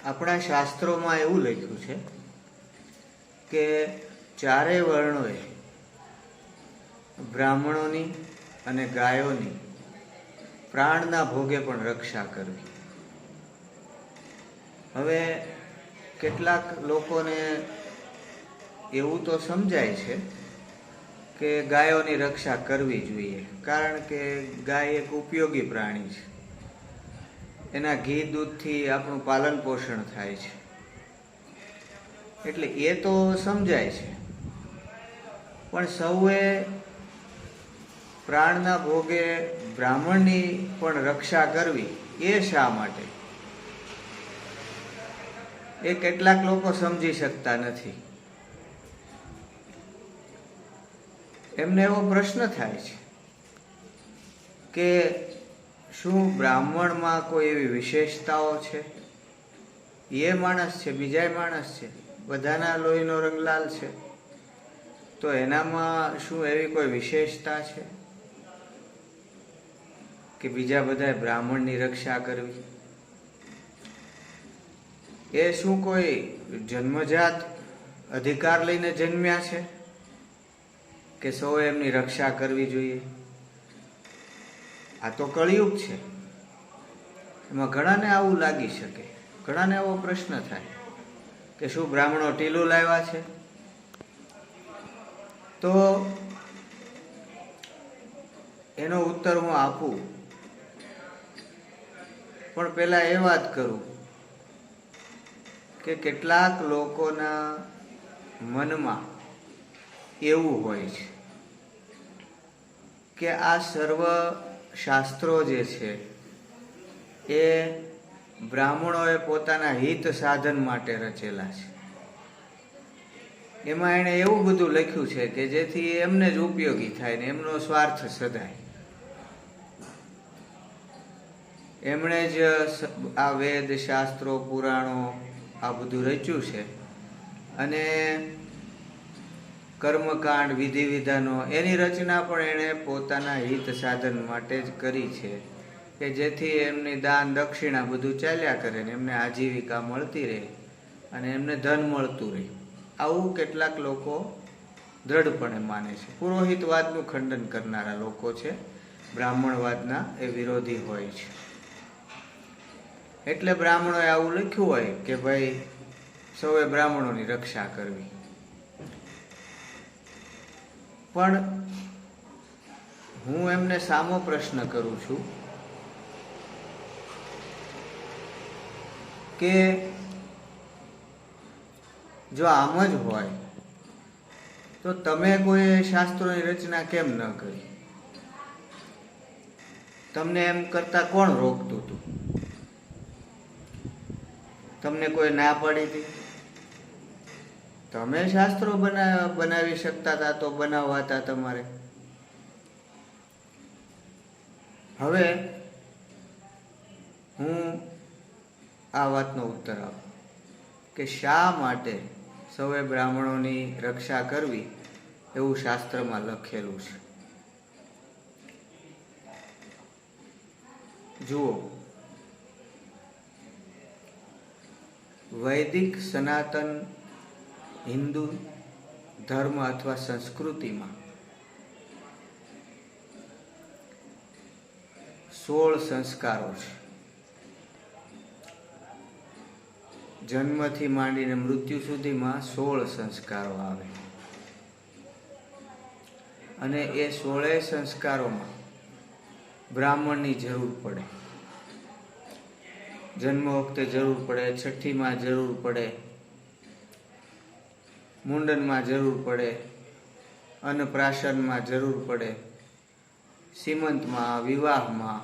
આપણા શાસ્ત્રોમાં એવું લખ્યું છે કે ચારેય વર્ણોએ બ્રાહ્મણોની અને ગાયોની પ્રાણના ભોગે પણ રક્ષા કરવી. હવે કેટલાક લોકોને એવું તો સમજાય છે કે ગાયોની રક્ષા કરવી જોઈએ, કારણ કે ગાય એક ઉપયોગી પ્રાણી છે. એના ઘી દૂધથી આપણું પાલન પોષણ થાય છે, એટલે એ તો સમજાય છે. પણ સૌએ પ્રાણના ભોગે બ્રાહ્મણની પણ રક્ષા કરવી એ શા માટે? એ કેટલાક લોકો સમજી શકતા નથી. એમને એવો પ્રશ્ન થાય છે કે શું બ્રાહ્મણમાં કોઈ એવી વિશેષતાઓ છે? એ માણસ છે, બીજાય માણસ છે, બધાના લોહીનો રંગ લાલ છે, તો એનામાં શું એવી કોઈ વિશેષતા છે કે બીજા બધાએ બ્રાહ્મણની રક્ષા કરવી? એ શું કોઈ જન્મજાત અધિકાર લઈને જન્મ્યા છે કે સૌએ એમની રક્ષા કરવી જોઈએ? આ તો કળિયુગ છે. એમાં ઘણાને આવું લાગી શકે, ઘણાને એવો પ્રશ્ન થાય કે શું બ્રાહ્મણો ટીલું લાવ્યા છે? તો એનો ઉત્તર હું આપું, પણ પહેલા એ વાત કરું કે કેટલાક લોકોના મનમાં એવું હોય છે કે આ સર્વ શાસ્ત્રો જે છે એ બ્રાહ્મણોએ પોતાના હિત સાધન માટે રચેલા છે. એમાં એણે એવું બધું લખ્યું છે કે જેથી એમને જ ઉપયોગી થાય ને એમનો સ્વાર્થ સધાય. એમણે જ આ વેદ, શાસ્ત્રો, પુરાણો આ બધું રચ્યું છે, અને કર્મકાંડ, વિધિ વિધાનો એની રચના પણ એણે પોતાના હિત સાધન માટે જ કરી છે, કે જેથી એમની દાન દક્ષિણા બધું ચાલ્યા કરે ને એમને આજીવિકા મળતી રહે અને એમને ધન મળતું રહે. આવું કેટલાક લોકો દ્રઢપણે માને છે. પુરોહિતવાદનું ખંડન કરનારા લોકો છે, બ્રાહ્મણવાદના એ વિરોધી હોય છે. એટલે બ્રાહ્મણોએ આવું લખ્યું હોય કે ભાઈ સૌએ બ્રાહ્મણોની રક્ષા કરવી. પણ હું એમને સામો પ્રશ્ન કરું છું કે જો આમ જ હોય તો તમે કોઈ શાસ્ત્રોની રચના કેમ ન કરી? તમને એમ કરતા કોણ રોકતું હતું? તમને કોઈ ના પાડી હતી? તમે શાસ્ત્રો બનાવી શકતા હતા તો બનાવવા હતા તમારે. હવે હું આ વાતનો ઉત્તર આપું કે શા માટે સૌએ બ્રાહ્મણોની રક્ષા કરવી એવું શાસ્ત્રમાં લખેલું છે. જુઓ, વૈદિક સનાતન હિન્દુ ધર્મ અથવા સંસ્કૃતિમાં 16 સંસ્કારો છે. જન્મથી માંડીને મૃત્યુ સુધીમાં 16 સંસ્કારો આવે, અને એ 16 સંસ્કારોમાં બ્રાહ્મણની જરૂર પડે. જન્મ વખતે જરૂર પડે, છઠ્ઠીમાં જરૂર પડે, મુંડનમાં જરૂર પડે, અન્નપ્રાશનમાં જરૂર પડે, સીમંતમાં, વિવાહમાં,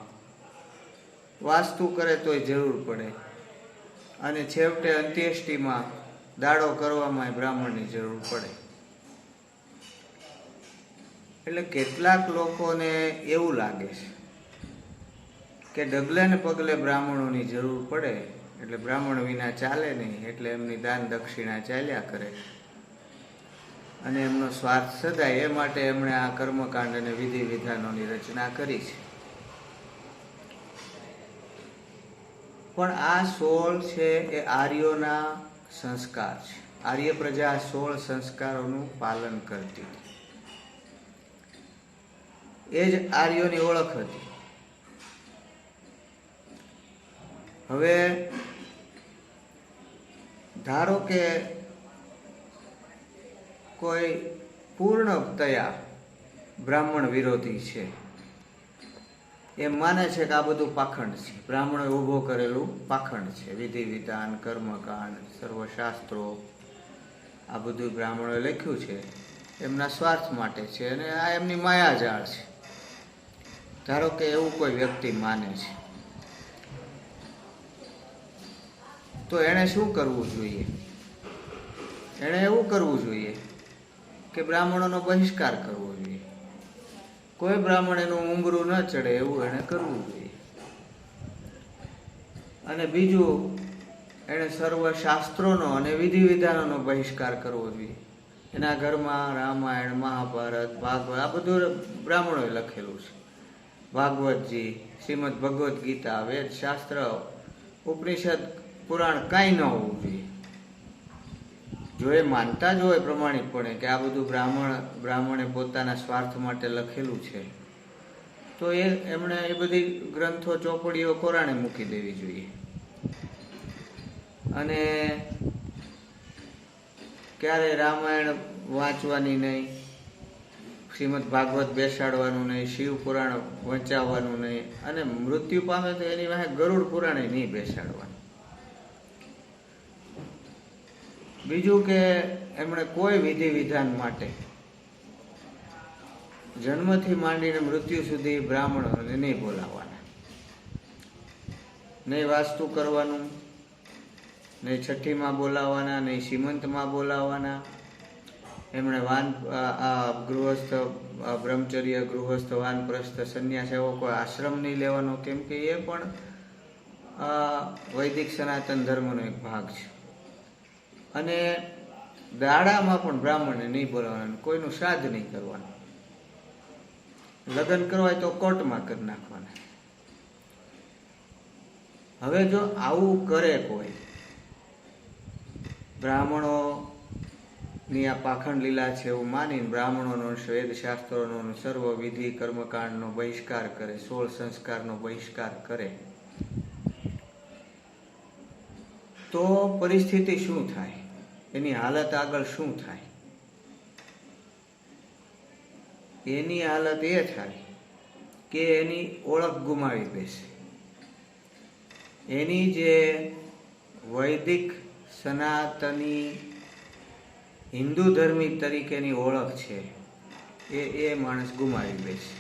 વાસ્તુ કરે તોય જરૂર પડે, અને છેવટે અંત્યેષ્ટિમાં દાડો કરવામાં બ્રાહ્મણની જરૂર પડે. એટલે કેટલાક લોકોને એવું લાગે છે કે ડગલે ને પગલે બ્રાહ્મણોની જરૂર પડે, એટલે બ્રાહ્મણ વિના ચાલે નહીં, એટલે એમની દાન દક્ષિણા ચાલ્યા કરે અને એમનો સ્વાર્થ સદાય. એ માટે એમણે આ કર્મકાંડ અને વિધિ વિધાનોની રચના કરી છે. પણ આ 16 છે એ આર્યોના સંસ્કાર છે. આર્ય પ્રજા 16 સંસ્કારોનું પાલન કરતી હતી. એ જ આર્યોની ઓળખ હતી. હવે ધારો કે કોઈ પૂર્ણતયા બ્રાહ્મણ વિરોધી છે, એમ માને છે કે આ બધું પાખંડ છે, બ્રાહ્મણોએ ઊભો કરેલું પાખંડ છે, વિધિ વિધાન, કર્મકાંડ, સર્વશાસ્ત્રો, આ બધું બ્રાહ્મણોએ લખ્યું છે એમના સ્વાર્થ માટે છે અને આ એમની માયાજાળ છે. ધારો કે એવું કોઈ વ્યક્તિ માને છે, તો એણે શું કરવું જોઈએ? એણે એવું કરવું જોઈએ કે બ્રાહ્મણોનો બહિષ્કાર કરવો જોઈએ. કોઈ બ્રાહ્મણ એનું ઉંબરું ન ચડે એવું એણે કરવું જોઈએ. અને બીજું, એણે સર્વ શાસ્ત્રોનો અને વિધિ વિધાનોનો બહિષ્કાર કરવો જોઈએ. એના ઘરમાં રામાયણ, મહાભારત, ભાગવત આ બધું બ્રાહ્મણોએ લખેલું છે. ભાગવતજી, શ્રીમદ ભગવદ્ ગીતા, વેદ શાસ્ત્ર, ઉપનિષદ, પુરાણ કાંઈ ન હોવું જોઈએ. જો એ માનતા જ હોય પ્રમાણિકપણે કે આ બધું બ્રાહ્મણે પોતાના સ્વાર્થ માટે લખેલું છે, તો એમણે એ બધી ગ્રંથો, ચોપડીઓ કોરાણે મૂકી દેવી જોઈએ. અને ક્યારેય રામાયણ વાંચવાની નહીં, શ્રીમદ ભાગવત બેસાડવાનું નહીં, શિવ પુરાણ વંચાવવાનું નહીં, અને મૃત્યુ પામે તો એની વાહે ગરુડ પુરાણે નહીં બેસાડવાનું. બીજું કે એમણે કોઈ વિધિ વિધાન માટે જન્મથી માંડીને મૃત્યુ સુધી બ્રાહ્મણોને નહીં બોલાવવાના. નહીં વાસ્તુ કરવાનું, નહીં છઠ્ઠીમાં બોલાવવાના, નહીં સીમંતમાં બોલાવવાના. એમણે ગૃહસ્થ, બ્રહ્મચર્ય, ગૃહસ્થ, વાનપ્રસ્થ, સંન્યાસ એવો કોઈ આશ્રમ નહીં લેવાનો, કેમ કે એ પણ વૈદિક સનાતન ધર્મનો એક ભાગ છે. અને દાડામાં પણ બ્રાહ્મણને નહીં બોલાવવાનું, કોઈનું શ્રાદ્ધ નહીં કરવાનું. લગ્ન કરવા હોય તો કોર્ટમાં કરી નાખવાના. હવે જો આવું કરે કોઈ, બ્રાહ્મણોની આ પાખંડ લીલા છે એવું માનીને બ્રાહ્મણોનો, વેદ શાસ્ત્રોનો, સર્વ વિધિ કર્મકાંડનો બહિષ્કાર કરે, 16 સંસ્કારનો બહિષ્કાર કરે, તો પરિસ્થિતિ શું થાય? એની હાલત આગળ શું થાય? એની હાલત એ થાય કે એની ઓળખ ગુમાવી બેસે. એની જે વૈદિક સનાતની હિન્દુ ધર્મી તરીકેની ઓળખ છે એ માણસ ગુમાવી બેસે.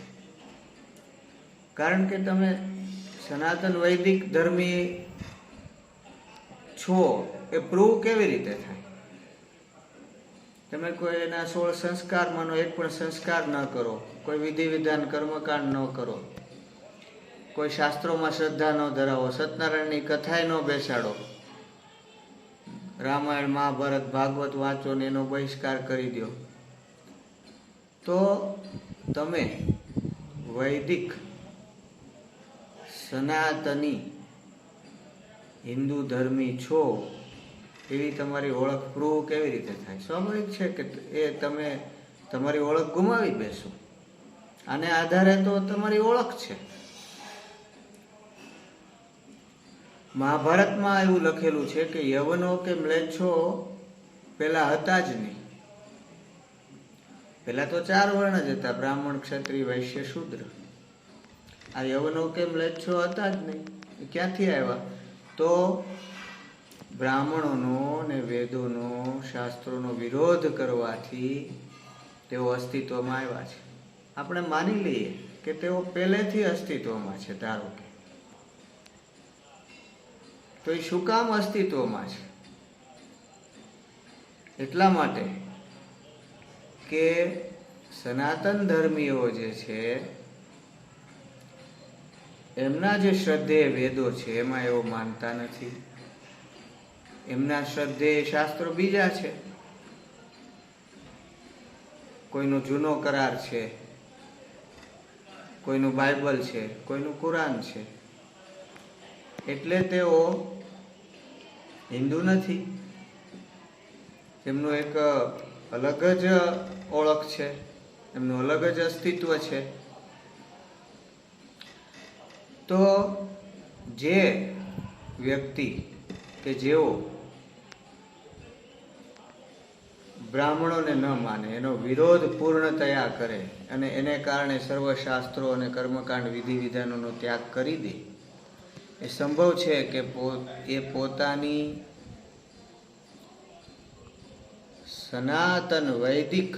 કારણ કે તમે સનાતન વૈદિક ધર્મી છો એ પ્રૂવ કેવી રીતે થાય? તમે કોઈ એના 16 સંસ્કારમાંનો એક પણ સંસ્કાર ન કરો, કોઈ વિધિ વિધાન કર્મકાંડ ન કરો, કોઈ શાસ્ત્રોમાં શ્રદ્ધા ન ધરાવો, સત્યનારાયણની કથાએ ન બેસાડો, રામાયણ, મહાભારત, ભાગવત વાંચો ને એનો બહિષ્કાર કરી દો, તો તમે વૈદિક સનાતની હિન્દુ ધર્મી છો એવી તમારી ઓળખ પ્રૂવ કેવી રીતે થાય? સ્વાભાવિક છે કે તમે તમારી ઓળખ ગુમાવી બેસો. આને આધારે તો તમારી ઓળખ છે. મહાભારતમાં એવું લખેલું છે કે યવનો કે મ્લેચ્છો પેલા હતા જ નહીં. પેલા તો 4 વર્ણ જ હતા, બ્રાહ્મણ, ક્ષત્રિય, વૈશ્ય, શૂદ્ર. આ યવનો કે મ્લેચ્છો હતા જ નહીં. ક્યાંથી આવ્યા? તો બ્રાહ્મણોનો ને વેદોનો, શાસ્ત્રોનો વિરોધ કરવાથી તેઓ અસ્તિત્વમાં આવ્યા છે. આપણે માની લઈએ કે તેઓ પહેલેથી અસ્તિત્વમાં છે, ધારો કે, તો એ શું કામ અસ્તિત્વમાં છે? એટલા માટે કે સનાતન ધર્મીઓ જે છે એમના જે શ્રદ્ધેય વેદો છે એમાં એવો માનતા નથી. એમના શ્રદ્ધેય શાસ્ત્રો બીજા છે. કોઈનો જૂનો કરાર છે, કોઈનું બાઇબલ છે, કોઈનું કુરાન છે. એટલે તેઓ હિન્દુ નથી. તેમનું એક અલગ જ ઓળખ છે, એમનું અલગ જ અસ્તિત્વ છે. તો જે વ્યક્તિ કે જેઓ બ્રાહ્મણોને ન માને, એનો વિરોધ પૂર્ણતયા કરે અને એને કારણે સર્વશાસ્ત્રો અને કર્મકાંડ વિધિ વિધાનોનો ત્યાગ કરી દે, એ સંભવ છે કે એ પોતાની સનાતન વૈદિક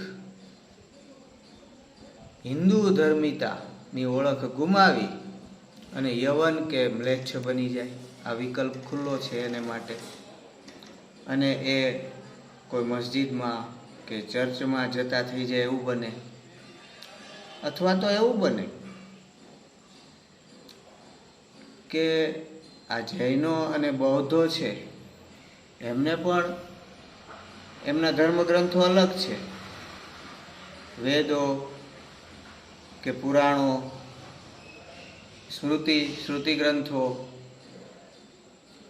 હિન્દુ ધર્મિતાની ઓળખ ગુમાવી અને યવન કે મ્લેચ્છ બની જાય. આ વિકલ્પ ખુલ્લો છે એને માટે. અને એ કોઈ મસ્જિદમાં કે ચર્ચમાં જતા થઈ જાય એવું બને, અથવા તો એવું બને કે આ જૈનો અને બૌદ્ધો છે એમને પણ એમના ધર્મગ્રંથો અલગ છે. વેદો કે પુરાણો, શ્રુતિ ગ્રંથો,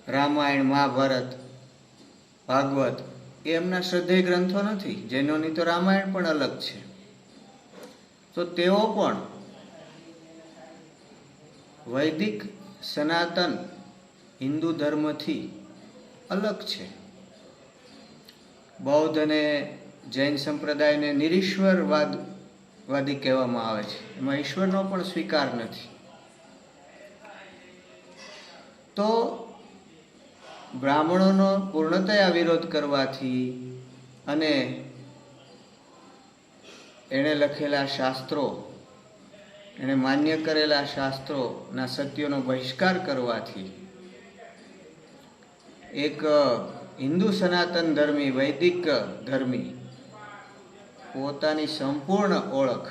રામાયણ, મહાભારત, ભાગવત એ એમના શ્રદ્ધેય ગ્રંથો નથી. જૈનોની તો રામાયણ પણ અલગ છે. તો તેઓ પણ વૈદિક સનાતન હિન્દુ ધર્મથી અલગ છે. બૌદ્ધ અને જૈન સંપ્રદાયને નિરીશ્વરવાદી કહેવામાં આવે છે. એમાં ઈશ્વરનો પણ સ્વીકાર નથી. તો બ્રાહ્મણોનો પૂર્ણતયા વિરોધ કરવાથી અને એણે લખેલા શાસ્ત્રો, એણે માન્ય કરેલા શાસ્ત્રોના સત્યોનો બહિષ્કાર કરવાથી એક હિન્દુ સનાતન ધર્મી, વૈદિક ધર્મી પોતાની સંપૂર્ણ ઓળખ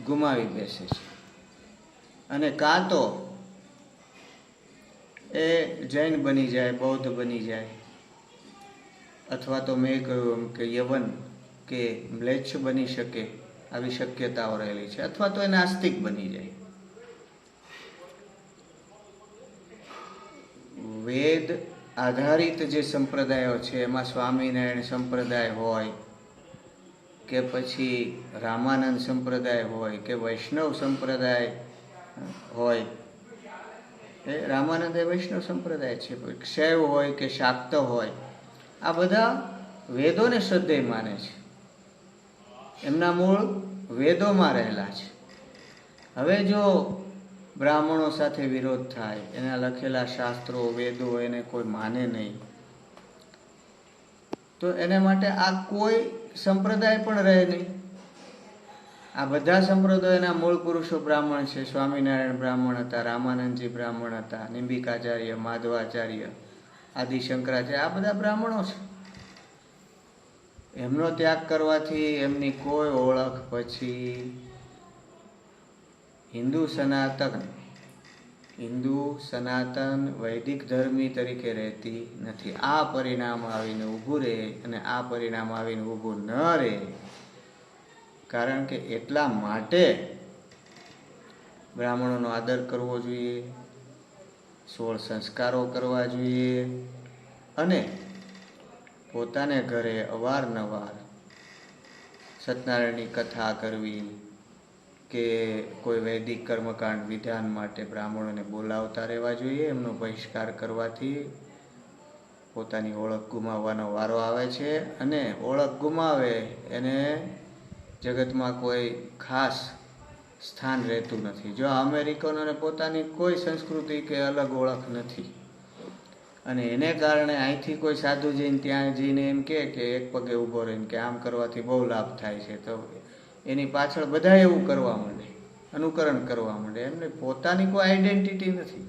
ગુમાવી બેસે છે. અને કાં તો એ જૈન બની જાય, બૌદ્ધ બની જાય, અથવા તો મેં કહ્યું એમ કે યવન કે મ્લેચ્છ બની શકે, આવી શક્યતાઓ રહેલી છે. અથવા તો એ નાસ્તિક બની જાય. વેદ આધારિત જે સંપ્રદાયો છે એમાં સ્વામિનારાયણ સંપ્રદાય હોય કે પછી રામાનંદ સંપ્રદાય હોય કે વૈષ્ણવ સંપ્રદાય હોય, એ રામાનંદ એ વૈષ્ણવ સંપ્રદાય છે. શૈવ હોય કે શાક્ત હોય, આ બધા વેદોને શ્રદ્ધેય માને છે. એમના મૂળ વેદોમાં રહેલા છે. હવે જો બ્રાહ્મણો સાથે વિરોધ થાય, એના લખેલા શાસ્ત્રો, વેદો એને કોઈ માને નહીં, તો એને માટે આ કોઈ સંપ્રદાય પણ રહે નહીં. આ બધા સંપ્રદાયોના મૂળ પુરુષો બ્રાહ્મણ છે. સ્વામિનારાયણ બ્રાહ્મણ હતા, રામાનંદજી બ્રાહ્મણ હતા, નિંબિકાચાર્ય, માધવાચાર્ય, આદિ શંકરાચાર્ય, આ બધા બ્રાહ્મણો છે. એમનો ત્યાગ કરવાથી એમની કોઈ ઓળખ પછી હિન્દુ સનાતન વૈદિક ધર્મી તરીકે રહેતી નથી. આ પરિણામ આવીને ઊભું રહે. અને આ પરિણામ આવીને ઊભું ન રહે, કારણ કે એટલા માટે બ્રાહ્મણોનો આદર કરવો જોઈએ, 16 સંસ્કારો કરવા જોઈએ, અને પોતાને ઘરે અવારનવાર સત્યનારાયણની કથા કરવી કે કોઈ વૈદિક કર્મકાંડ વિધાન માટે બ્રાહ્મણોને બોલાવતા રહેવા જોઈએ. એમનો બહિષ્કાર કરવાથી પોતાની ઓળખ ગુમાવવાનો વારો આવે છે. અને ઓળખ ગુમાવે એને જગતમાં કોઈ ખાસ સ્થાન રહેતું નથી. જો અમેરિકનોને પોતાની કોઈ સંસ્કૃતિ કે અલગ ઓળખ નથી, અને એને કારણે અહીંથી કોઈ સાધુ જઈને ત્યાં જઈને એમ કે એક પગે ઊભો રહીને કે આમ કરવાથી બહુ લાભ થાય છે, તો એની પાછળ બધા એવું કરવા માંડે, અનુકરણ કરવા માંડે. એમને પોતાની કોઈ આઈડેન્ટિટી નથી.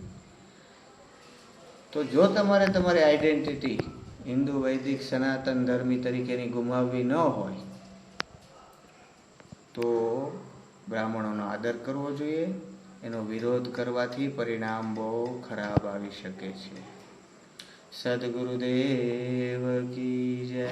તો જો તમારે તમારી આઈડેન્ટિટી હિન્દુ વૈદિક સનાતન ધર્મી તરીકેની ગુમાવવી ન હોય, તો બ્રાહ્મણોનો આદર કરવો જોઈએ. એનો વિરોધ કરવાથી પરિણામ બહુ ખરાબ આવી શકે છે. સદગુરુદેવ કી જય.